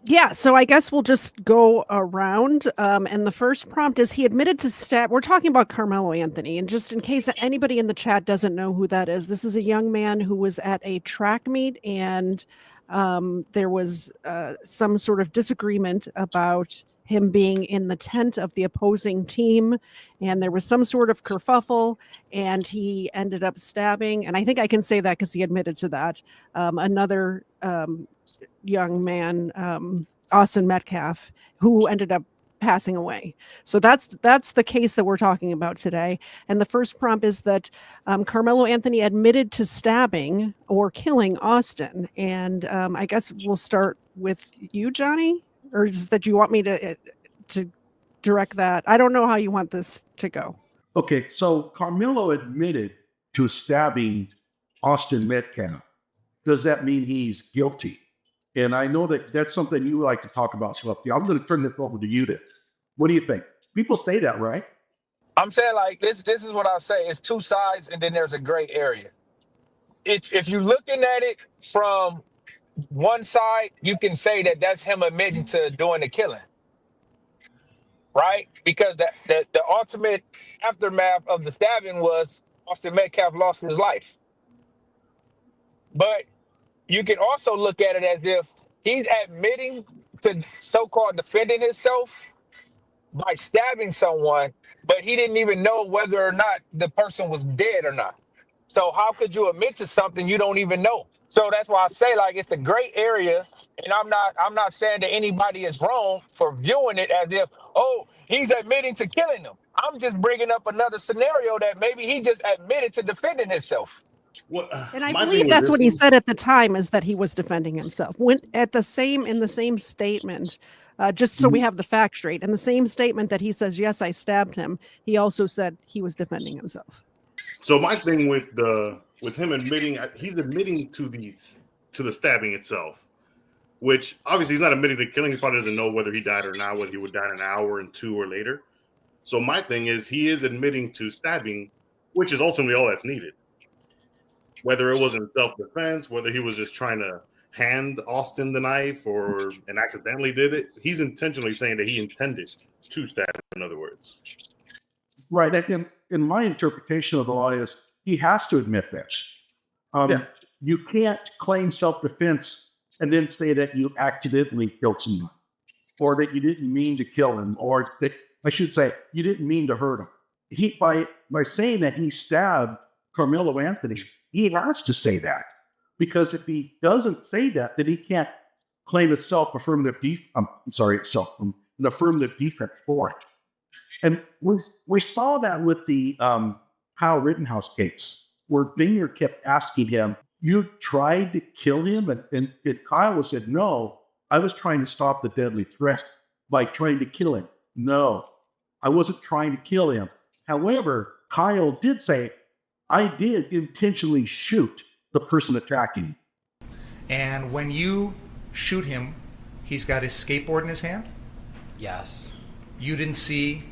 Yeah, so I guess we'll just go around. And the first prompt is he admitted to stab. We're talking about Carmelo Anthony. And just in case anybody in the chat doesn't know who that is, this is a young man who was at a track meet and there was some sort of disagreement about him being in the tent of the opposing team. And there was some sort of kerfuffle and he ended up stabbing. And I think I can say that because he admitted to that. Another young man, Austin Metcalf, who ended up passing away. So that's the case that we're talking about today. And the first prompt is that Carmelo Anthony admitted to stabbing or killing Austin. And I guess we'll start with you, Johnny, or is that you want me to direct that? I don't know how you want this to go. Okay, so Carmelo admitted to stabbing Austin Metcalf. Does that mean he's guilty? And I know that that's something you like to talk about, Swifty. I'm going to turn this over to you then. What do you think? People say that, right? I'm saying like this is what I'll say. It's two sides and then there's a gray area. If you're looking at it from one side, you can say that that's him admitting to doing the killing, right? Because the ultimate aftermath of the stabbing was Austin Metcalf lost his life. But you can also look at it as if he's admitting to so-called defending himself by stabbing someone, but he didn't even know whether or not the person was dead or not. So how could you admit to something you don't even know? So that's why I say like it's a gray area, and I'm not saying that anybody is wrong for viewing it as if, oh, he's admitting to killing them. I'm just bringing up another scenario that maybe he just admitted to defending himself. Well, and I believe that's what he said at the time, is that he was defending himself. When in the same statement, just so we have the fact straight, in the same statement that he says, yes, I stabbed him, he also said he was defending himself. So my thing with him admitting, he's admitting to the stabbing itself, which obviously he's not admitting to killing. He probably doesn't know whether he died or not, whether he would die in an hour and 2 or later. So my thing is he is admitting to stabbing, which is ultimately all that's needed. Whether it was in self-defense, whether he was just trying to hand Austin the knife and accidentally did it, he's intentionally saying that he intended to stab, in other words. Right. And in my interpretation of the law is he has to admit this. You can't claim self-defense and then say that you accidentally killed someone or that you didn't mean to kill him, or that, I should say, you didn't mean to hurt him. By saying that he stabbed Carmelo Anthony, he has to say that, because if he doesn't say that, then he can't claim a affirmative defense for it. And we saw that with the Kyle Rittenhouse case, where Binger kept asking him, "You tried to kill him?" And Kyle said, "No, I was trying to stop the deadly threat by trying to kill him. No, I wasn't trying to kill him." However, Kyle did say, "I did intentionally shoot the person attacking him." And when you shoot him, he's got his skateboard in his hand? Yes. You didn't see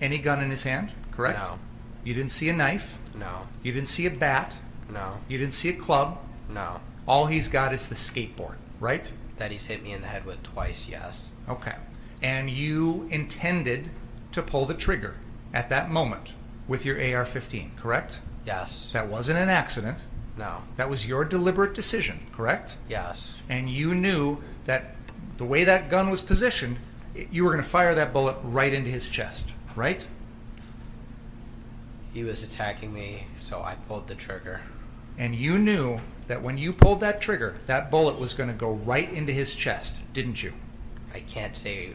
any gun in his hand, correct? No. You didn't see a knife? No. You didn't see a bat? No. You didn't see a club? No. All he's got is the skateboard, right? That he's hit me in the head with twice, yes. Okay. And you intended to pull the trigger at that moment with your AR-15, correct? Yes. That wasn't an accident. No. That was your deliberate decision, correct? Yes. And you knew that the way that gun was positioned, you were going to fire that bullet right into his chest, right? He was attacking me, so I pulled the trigger. And you knew that when you pulled that trigger, that bullet was going to go right into his chest, didn't you? I can't say,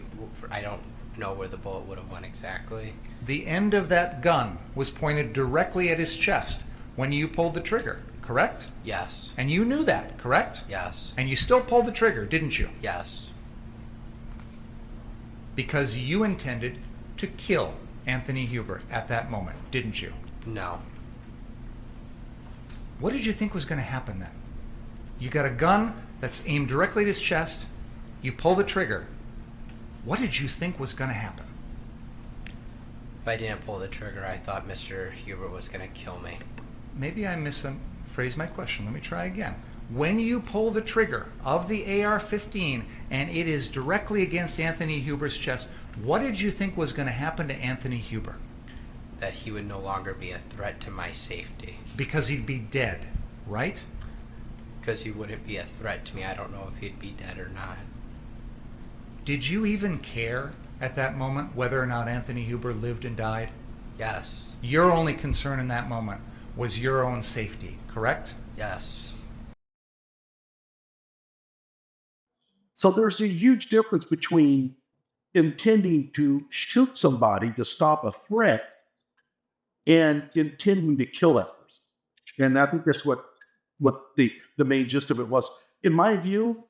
I don't know where the bullet would have went exactly. The end of that gun was pointed directly at his chest when you pulled the trigger, correct? Yes. And you knew that, correct? Yes. And you still pulled the trigger, didn't you? Yes. Because you intended to kill Anthony Hubert at that moment, didn't you? No. What did you think was going to happen then? You got a gun that's aimed directly at his chest, you pull the trigger. What did you think was going to happen? If I didn't pull the trigger, I thought Mr. Hubert was going to kill me. Maybe I misphrased my question. Let me try again. when you pull the trigger of the AR-15 and it is directly against Anthony Huber's chest, what did you think was going to happen to Anthony Huber? That he would no longer be a threat to my safety. Because he'd be dead, right? Because he wouldn't be a threat to me. I don't know if he'd be dead or not. Did you even care at that moment whether or not Anthony Huber lived and died? Yes. Your only concern in that moment was your own safety, correct? Yes. So there's a huge difference between intending to shoot somebody to stop a threat and intending to kill that person. And I think that's what the main gist of it was. In my view,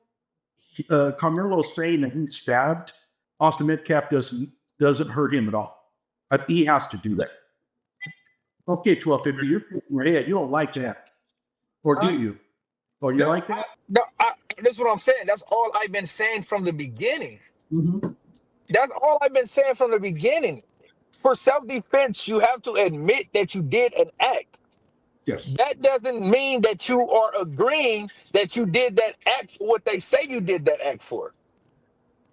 Karmelo saying that he stabbed Austin Metcalf doesn't hurt him at all. He has to do that. Okay, 1250, you're in your head. You don't like that. Or do you? Or you like that? No, this is what I'm saying. That's all I've been saying from the beginning. Mm-hmm. That's all I've been saying from the beginning. For self-defense, you have to admit that you did an act. Yes. That doesn't mean that you are agreeing that you did that act for what they say you did that act for.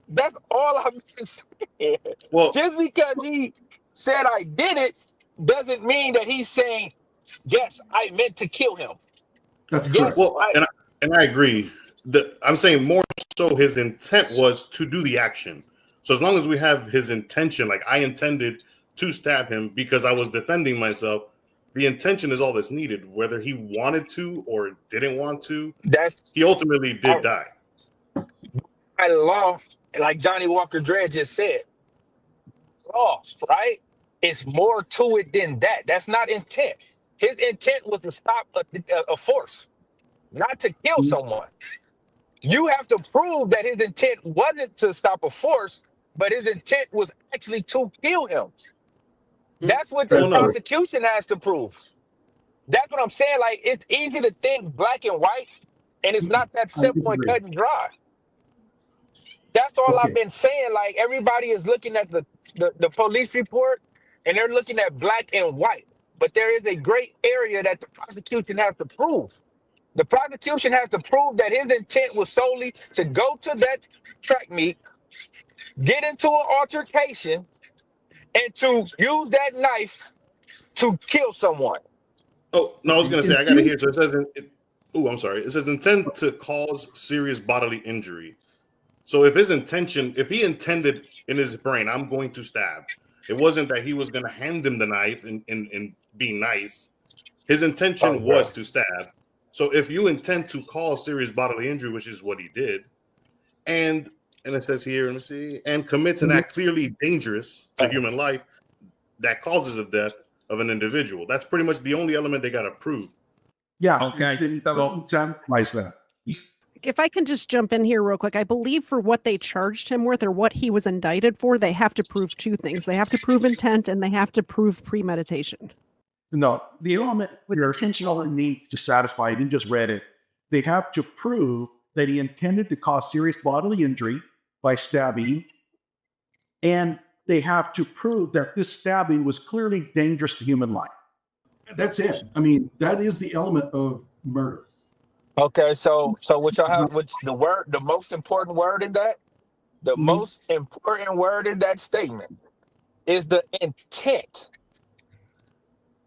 That's all I'm saying. Well, Just because he said I did it doesn't mean that he's saying, yes, I meant to kill him. That's Yes, correct. well, and I agree. I'm saying more so his intent was to do the action. So as long as we have his intention, like I intended to stab him because I was defending myself, the intention is all that's needed. Whether he wanted to or didn't want to, he ultimately did die. By law, like Johnnie Walker Dread just said, law, right? It's more to it than that. That's not intent. His intent was to stop a force, not to kill someone. You have to prove that his intent wasn't to stop a force, but his intent was actually to kill him. That's what the prosecution has to prove. That's what I'm saying. Like, it's easy to think black and white, and it's not that simple and cut and dry. That's all I've been saying. Like, everybody is looking at the police report, and they're looking at black and white. But there is a great area that the prosecution has to prove. The prosecution has to prove that his intent was solely to go to that track meet, get into an altercation, and to use that knife to kill someone. Oh, no, I was going to say, I got to hear. So it says, I'm sorry. It says intent to cause serious bodily injury. So if he intended in his brain, I'm going to stab, it wasn't that he was going to hand him the knife and be nice. His intention was to stab. So if you intend to cause serious bodily injury, which is what he did, and it says here, let me see, and commits an act clearly dangerous to human life that causes the death of an individual. That's pretty much the only element they got to prove. Yeah. Okay. That. If I can just jump in here real quick, I believe for what they charged him with or what he was indicted for, they have to prove two things. They have to prove intent and they have to prove premeditation. No, the element your intentional needs to satisfy, you just read it. They have to prove that he intended to cause serious bodily injury by stabbing, and they have to prove that this stabbing was clearly dangerous to human life. That's it. I mean, that is the element of murder. Okay, so what y'all have, which the most important word in that, the most important word in that statement is the intent.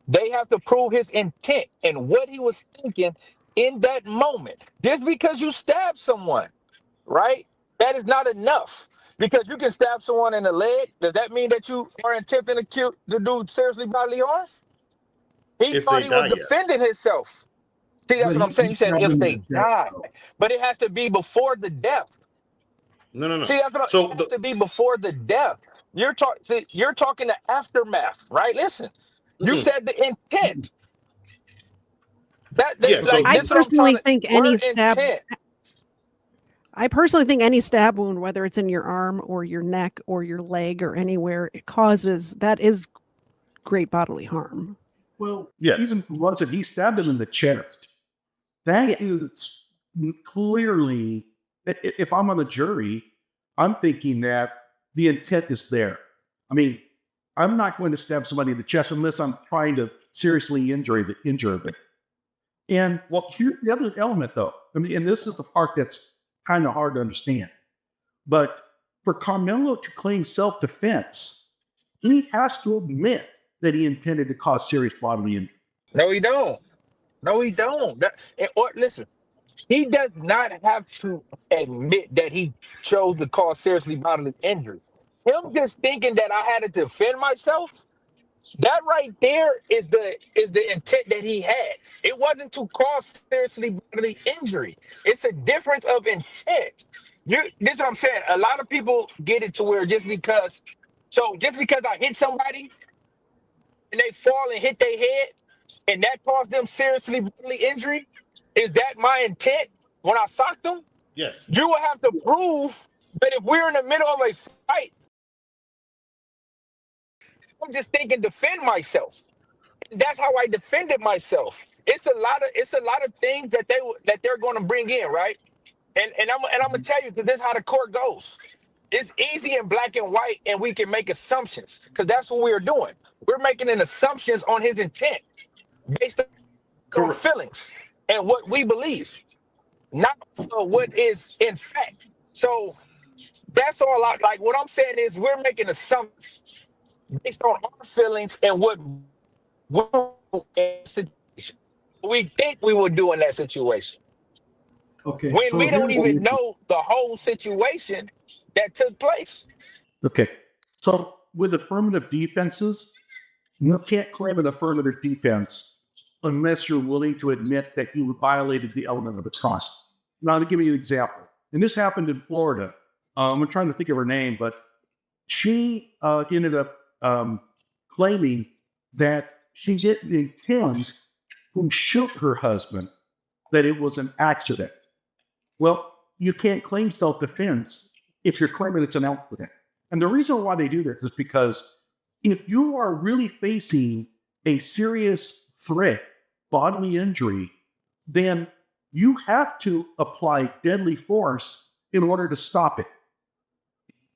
They have to prove his intent and what he was thinking in that moment. Just because you stab someone, right? That is not enough. Because you can stab someone in the leg. Does that mean that you are attempting to do seriously bodily harm? He thought he was defending himself. See, that's what I'm saying. You said if they die, but it has to be before the death. No. See, that's what it has to be before the death. You're talking the aftermath, right? Listen, you said the intent. I personally think any stab wound, whether it's in your arm or your neck or your leg or anywhere, that is great bodily harm. Well, even wasn't he stabbed him in the chest? That is clearly, if I'm on the jury, I'm thinking that the intent is there. I mean, I'm not going to stab somebody in the chest unless I'm trying to seriously injure them. And here's the other element, though. I mean, and this is the part that's kind of hard to understand. But for Karmelo to claim self-defense, he has to admit that he intended to cause serious bodily injury. No, he don't. No, he don't. Listen, he does not have to admit that he chose to cause seriously bodily injury. Him just thinking that I had to defend myself, that right there is the intent that he had. It wasn't to cause seriously bodily injury. It's a difference of intent. This is what I'm saying. A lot of people get it to where just because I hit somebody and they fall and hit their head and that caused them seriously bodily injury, is that my intent when I socked them? Yes. You will have to prove that if we're in the middle of a fight, I'm just thinking defend myself. That's how I defended myself. It's a lot of things that they're going to bring in, right? And I'm gonna tell you, because this is how the court goes. It's easy in black and white, and we can make assumptions because that's what we're doing. We're making an assumptions on his intent based on feelings and what we believe, not what is in fact. So that's all. Like what I'm saying is we're making assumptions based on our feelings and what we do in a situation. We think we would do in that situation. Okay. When so we don't here's- even know the whole situation that took place. Okay. So with affirmative defenses, you can't claim an affirmative defense unless you're willing to admit that you violated the element of the trust. Now, to give you an example, and this happened in Florida. I'm trying to think of her name, but she ended up claiming that she didn't intend to shoot her husband, that it was an accident. Well, you can't claim self-defense if you're claiming it's an accident. And the reason why they do this is because if you are really facing a serious threat, bodily injury, then you have to apply deadly force in order to stop it.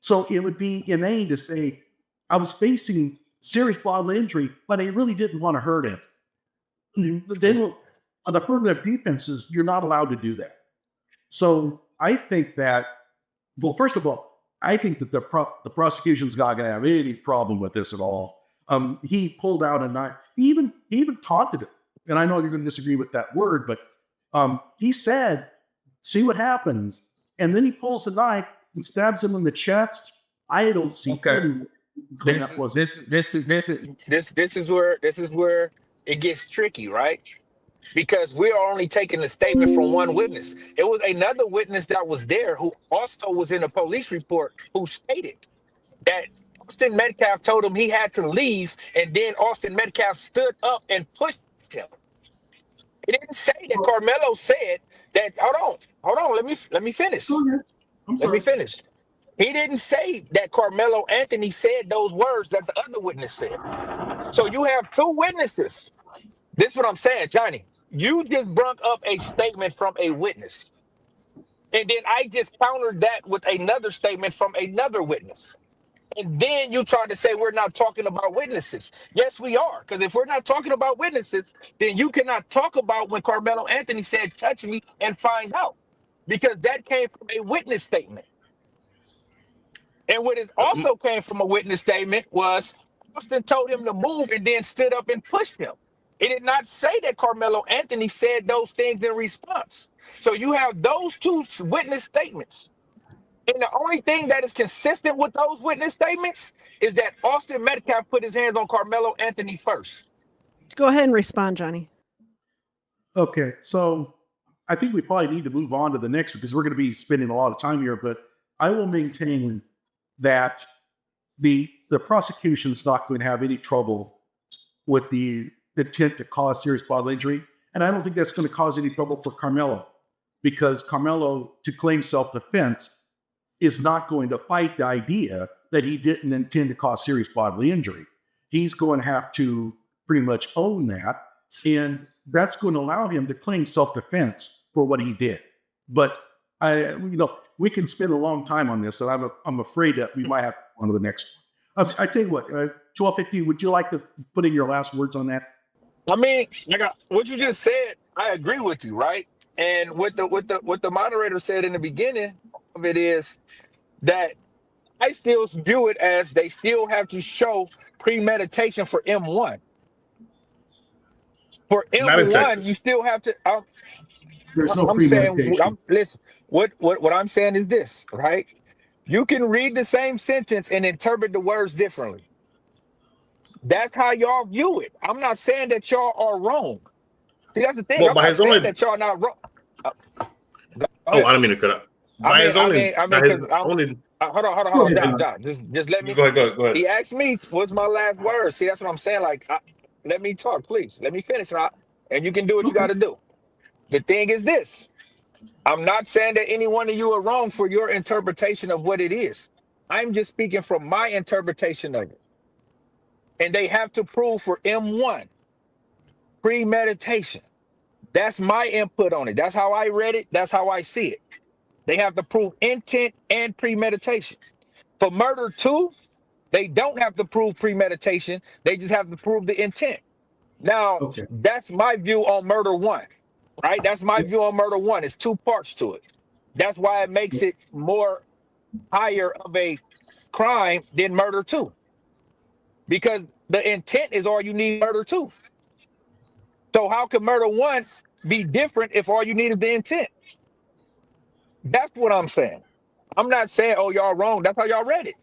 So it would be inane to say, I was facing serious bodily injury, but I really didn't want to hurt him. Then on the affirmative defenses, you're not allowed to do that. So I think that, well, first of all, I think that the prosecution's not going to have any problem with this at all. He pulled out a knife. He even taunted him. And I know you're going to disagree with that word, but he said, see what happens. And then he pulls a knife and stabs him in the chest. I don't see any. This is where it gets tricky, right? Because we are only taking a statement from one witness. It was another witness that was there who also was in a police report who stated that Austin Metcalf told him he had to leave, and then Austin Metcalf stood up and pushed him. It didn't say that Karmelo said that. Hold on. Let me finish. Let me finish. He didn't say that Karmelo Anthony said those words that the other witness said. So you have two witnesses. This is what I'm saying, Johnny. You just brought up a statement from a witness. And then I just countered that with another statement from another witness. And then you try to say we're not talking about witnesses. Yes, we are. Because if we're not talking about witnesses, then you cannot talk about when Karmelo Anthony said, touch me and find out. Because that came from a witness statement. And what is also came from a witness statement was Austin told him to move and then stood up and pushed him. It did not say that Karmelo Anthony said those things in response. So you have those two witness statements. And the only thing that is consistent with those witness statements is that Austin Metcalf put his hands on Karmelo Anthony first. Go ahead and respond, Johnny. Okay, so I think we probably need to move on to the next because we're going to be spending a lot of time here, but I will maintain that the prosecution is not going to have any trouble with the intent to cause serious bodily injury. And I don't think that's going to cause any trouble for Karmelo, because Karmelo, to claim self-defense, is not going to fight the idea that he didn't intend to cause serious bodily injury. He's going to have to pretty much own that, and that's going to allow him to claim self-defense for what he did. But we can spend a long time on this, and I'm afraid that we might have one of the next one. I tell you what, 1250, would you like to put in your last words on that? I mean, what you just said, I agree with you, right? And what the moderator said in the beginning of it is that I still view it as they still have to show premeditation for M1. For Not in M1, you Texas. still have to. There's no I'm saying, premeditation. listen. What I'm saying is this, right? You can read the same sentence and interpret the words differently. That's how y'all view it. I'm not saying that y'all are wrong. See, that's the thing. Well, I'm by not his saying only. that y'all not wrong. Go Oh, ahead. I didn't mean to cut up. I By mean, his only. By his because only. hold Go on, ahead, Don, John. Don. Just let me. Go ahead. Go ahead. He asked me what's my last word. See, that's what I'm saying. Like, let me talk, please. Let me finish, and you can do what you got Okay. to do. The thing is this: I'm not saying that any one of you are wrong for your interpretation of what it is. I'm just speaking from my interpretation of it, and they have to prove for M1 premeditation. That's my input on it. That's how I read it. That's how I see it. They have to prove intent and premeditation. For murder 2, they don't have to prove premeditation. They just have to prove the intent. Now, Okay. that's my view on murder 1, right? That's my view on murder 1. It's 2 parts to it. That's why it makes it more higher of a crime than murder 2. Because the intent is all you need murder 2. So how could murder 1 be different if all you need is the intent? That's what I'm saying. I'm not saying, oh, y'all wrong. That's how y'all read it.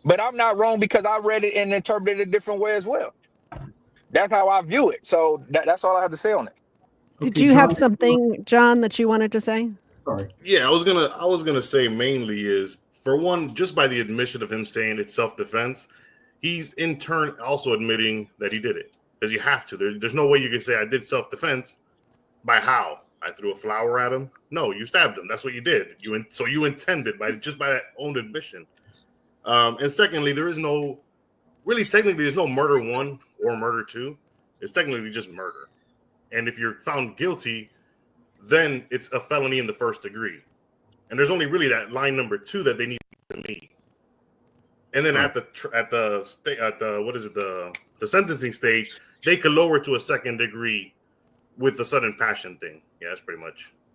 But I'm not wrong because I read it and interpreted it a different way as well. That's how I view it. So that's all I have to say on it. Did Okay, you John. have something, John, that you wanted to say? Sorry. Yeah, I was gonna say mainly is, for one, just by the admission of him saying it's self-defense, he's in turn also admitting that he did it, because you have to. There's no way you can say I did self-defense. By how? I threw a flower at him? No, you stabbed him. That's what you did. So you intended by that own admission. And secondly, there is no really technically there's no murder 1 or murder 2. It's technically just murder. And if you're found guilty, then it's a felony in the first degree. And there's only really that line number 2 that they need to meet. And then Right. at the what is it, the sentencing stage, they could lower it to a second degree with the sudden passion thing. Yeah, that's pretty much